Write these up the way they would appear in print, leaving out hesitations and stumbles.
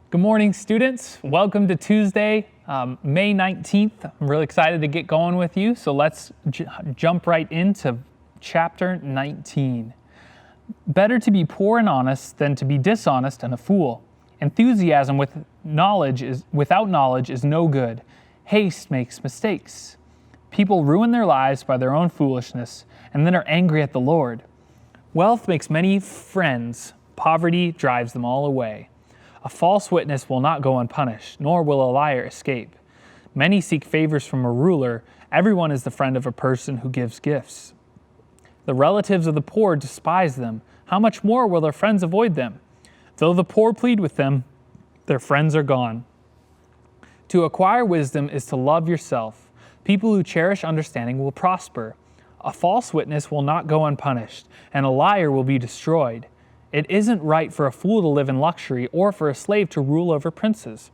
Good morning, students. Welcome to Tuesday, May 19th. I'm really excited to get going with you. So let's jump right into chapter 19. Better to be poor and honest than to be dishonest and a fool. Enthusiasm without knowledge is no good. Haste makes mistakes. People ruin their lives by their own foolishness and then are angry at the Lord. Wealth makes many friends. Poverty drives them all away. A false witness will not go unpunished, nor will a liar escape. Many seek favors from a ruler. Everyone is the friend of a person who gives gifts. The relatives of the poor despise them. How much more will their friends avoid them? Though the poor plead with them, their friends are gone. To acquire wisdom is to love yourself. People who cherish understanding will prosper. A false witness will not go unpunished, and a liar will be destroyed. It isn't right for a fool to live in luxury or for a slave to rule over princes.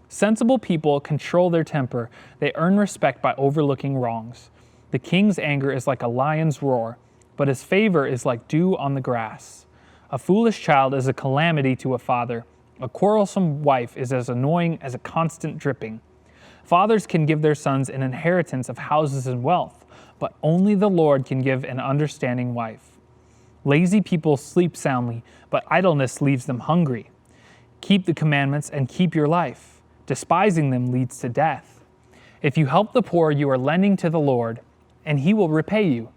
Sensible people control their temper. They earn respect by overlooking wrongs. The king's anger is like a lion's roar, but his favor is like dew on the grass. A foolish child is a calamity to a father. A quarrelsome wife is as annoying as a constant dripping. Fathers can give their sons an inheritance of houses and wealth, but only the Lord can give an understanding wife. Lazy people sleep soundly, but idleness leaves them hungry. Keep the commandments and keep your life. Despising them leads to death. If you help the poor, you are lending to the Lord, and he will repay you.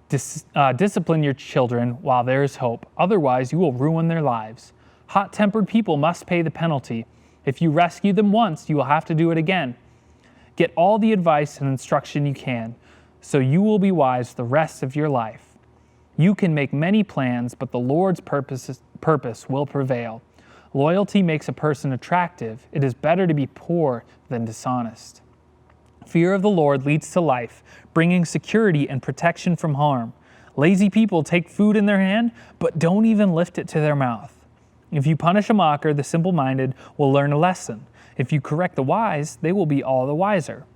Discipline your children while there is hope. Otherwise, you will ruin their lives. Hot-tempered people must pay the penalty. If you rescue them once, you will have to do it again. Get all the advice and instruction you can, so you will be wise the rest of your life. You can make many plans, but the Lord's purpose will prevail. Loyalty makes a person attractive. It is better to be poor than dishonest. Fear of the Lord leads to life, bringing security and protection from harm. Lazy people take food in their hand, but don't even lift it to their mouth. If you punish a mocker, the simple-minded will learn a lesson. If you correct the wise, they will be all the wiser.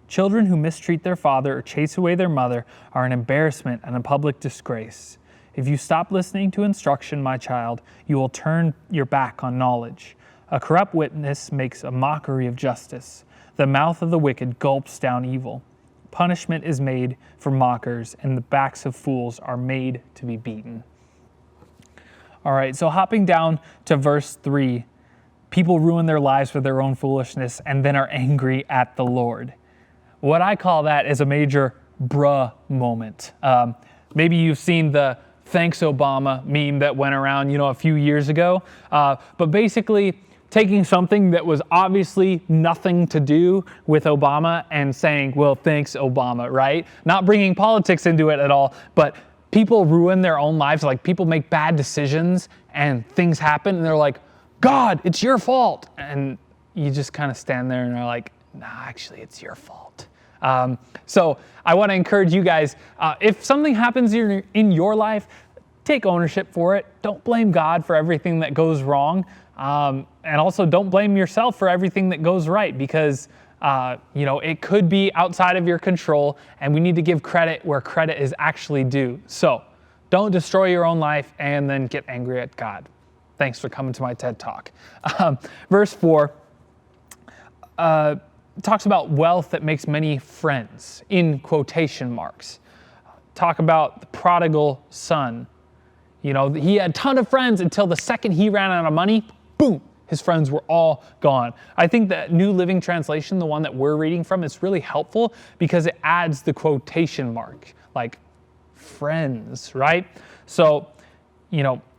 Children who mistreat their father or chase away their mother are an embarrassment and a public disgrace. If you stop listening to instruction, my child, you will turn your back on knowledge. A corrupt witness makes a mockery of justice. The mouth of the wicked gulps down evil. Punishment is made for mockers, and the backs of fools are made to be beaten. All right, so hopping down to verse 3, people ruin their lives for their own foolishness and then are angry at the Lord. What I call that is a major bruh moment. Maybe you've seen the "Thanks Obama" meme that went around, a few years ago. But basically taking something that was obviously nothing to do with Obama and saying, well, thanks Obama, right? Not bringing politics into it at all, but people ruin their own lives. Like, people make bad decisions and things happen and they're like, God, it's your fault. And you just kind of stand there and are like, nah, actually, it's your fault. So I want to encourage you guys, if something happens in your life, take ownership for it. Don't blame God for everything that goes wrong. And also don't blame yourself for everything that goes right, because it could be outside of your control, and we need to give credit where credit is actually due. So don't destroy your own life and then get angry at God. Thanks for coming to my TED Talk. Verse 4 talks about wealth that makes many friends, in quotation marks. Talk about the prodigal son. He had a ton of friends until the second he ran out of money, boom, his friends were all gone. I think that New Living Translation, the one that we're reading from, is really helpful because it adds the quotation mark, like friends, right? So,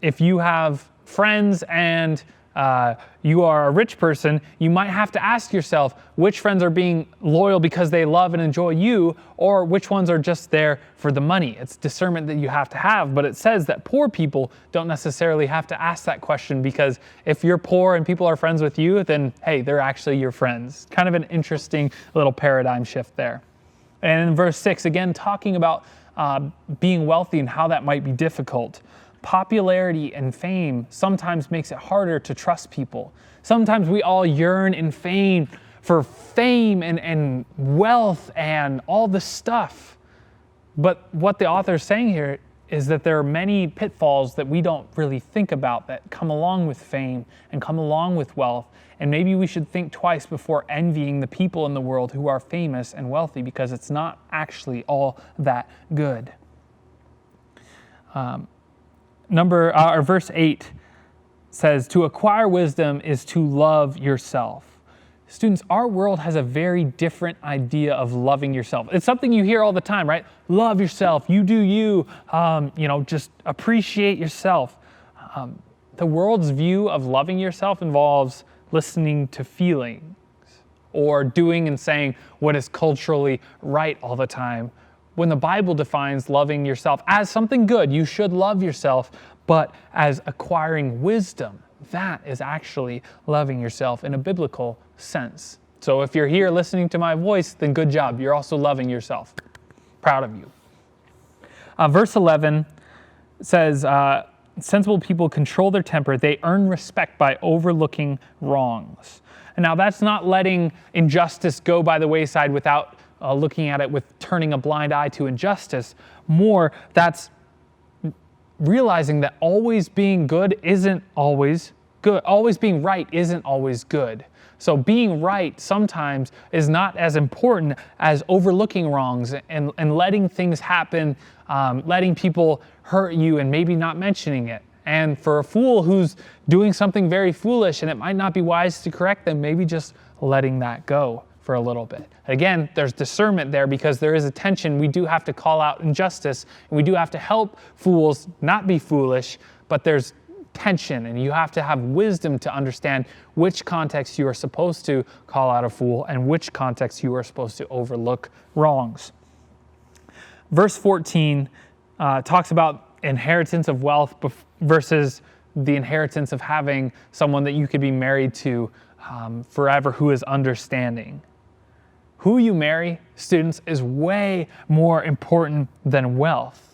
if you have friends and you are a rich person, you might have to ask yourself which friends are being loyal because they love and enjoy you, or which ones are just there for the money. It's discernment that you have to have, but it says that poor people don't necessarily have to ask that question, because if you're poor and people are friends with you, then hey, they're actually your friends. Kind of an interesting little paradigm shift there. And in verse 6, again, talking about being wealthy and how that might be difficult. Popularity and fame sometimes makes it harder to trust people. Sometimes we all yearn in fame for fame and wealth and all this stuff. But what the author is saying here, is that there are many pitfalls that we don't really think about that come along with fame and come along with wealth. And maybe we should think twice before envying the people in the world who are famous and wealthy, because it's not actually all that good. Verse 8 says, to acquire wisdom is to love yourself. Students, our world has a very different idea of loving yourself. It's something you hear all the time, right? Love yourself, you do you, just appreciate yourself. The world's view of loving yourself involves listening to feelings or doing and saying what is culturally right all the time. When the Bible defines loving yourself as something good, you should love yourself, but as acquiring wisdom, that is actually loving yourself in a biblical sense. So if you're here listening to my voice, then good job. You're also loving yourself. Proud of you. Verse 11 says, sensible people control their temper. They earn respect by overlooking wrongs. And now that's not letting injustice go by the wayside without looking at it with turning a blind eye to injustice. More, that's realizing that always being good isn't always good. Always being right isn't always good. So being right sometimes is not as important as overlooking wrongs and letting things happen, letting people hurt you and maybe not mentioning it. And for a fool who's doing something very foolish and it might not be wise to correct them, maybe just letting that go for a little bit. Again, there's discernment there because there is a tension. We do have to call out injustice and we do have to help fools not be foolish, but there's tension and you have to have wisdom to understand which context you are supposed to call out a fool and which context you are supposed to overlook wrongs. Verse 14 talks about inheritance of wealth versus the inheritance of having someone that you could be married to forever who is understanding. Who you marry, students, is way more important than wealth.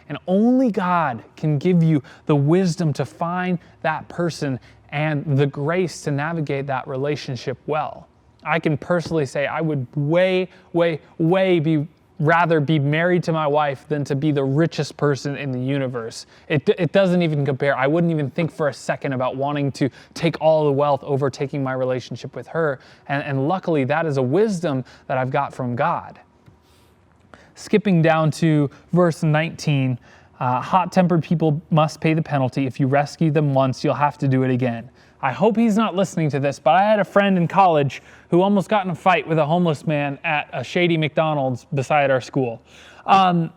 And only God can give you the wisdom to find that person and the grace to navigate that relationship well. I can personally say I would way rather be married to my wife than to be the richest person in the universe. It doesn't even compare. I wouldn't even think for a second about wanting to take all the wealth over taking my relationship with her. And luckily, that is a wisdom that I've got from God. Skipping down to verse 19, hot-tempered people must pay the penalty. If you rescue them once, you'll have to do it again. I hope he's not listening to this, but I had a friend in college who almost got in a fight with a homeless man at a shady McDonald's beside our school. And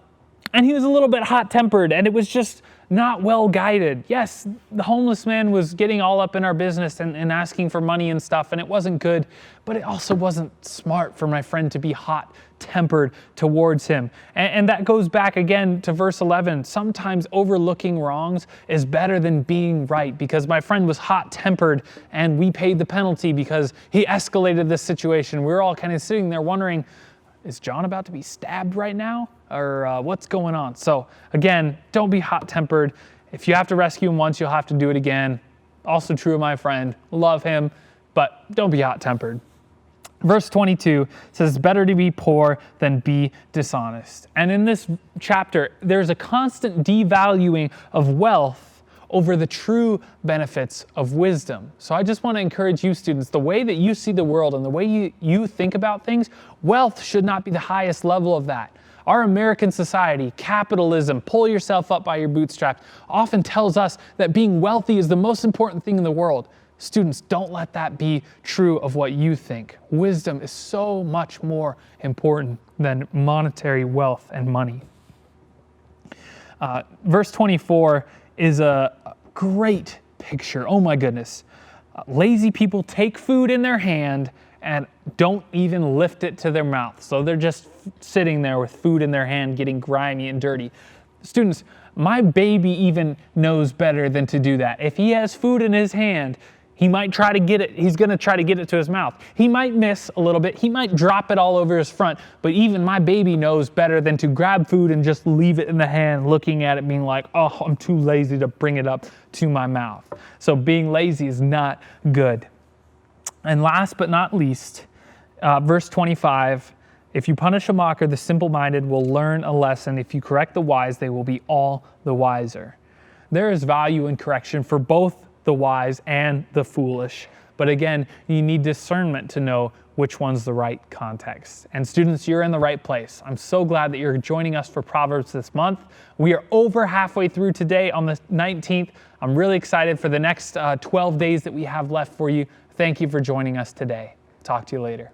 he was a little bit hot-tempered, and it was just not well guided. Yes, the homeless man was getting all up in our business and asking for money and stuff, and it wasn't good, but it also wasn't smart for my friend to be hot-tempered towards him. And that goes back again to verse 11. Sometimes overlooking wrongs is better than being right, because my friend was hot-tempered and we paid the penalty because he escalated this situation. We were all kind of sitting there wondering, is John about to be stabbed right now? Or what's going on? So again, don't be hot-tempered. If you have to rescue him once, you'll have to do it again. Also true of my friend. Love him, but don't be hot-tempered. Verse 22 says, it's better to be poor than be dishonest. And in this chapter, there's a constant devaluing of wealth over the true benefits of wisdom. So I just want to encourage you students, the way that you see the world and the way you think about things, wealth should not be the highest level of that. Our American society, capitalism, pull yourself up by your bootstraps, often tells us that being wealthy is the most important thing in the world. Students, don't let that be true of what you think. Wisdom is so much more important than monetary wealth and money. Verse 24 is a great picture. Oh my goodness. Lazy people take food in their hand and don't even lift it to their mouth. So they're just sitting there with food in their hand, getting grimy and dirty. Students, my baby even knows better than to do that. If he has food in his hand, he might try to get it. He's going to try to get it to his mouth. He might miss a little bit. He might drop it all over his front. But even my baby knows better than to grab food and just leave it in the hand, looking at it, being like, oh, I'm too lazy to bring it up to my mouth. So being lazy is not good. And last but not least, verse 25 If you punish a mocker, the simple-minded will learn a lesson. If you correct the wise, they will be all the wiser. There is value in correction for both the wise and the foolish. But again, you need discernment to know which one's the right context. And students, you're in the right place. I'm so glad that you're joining us for Proverbs this month. We are over halfway through today on the 19th. I'm really excited for the next 12 days that we have left for you. Thank you for joining us today. Talk to you later.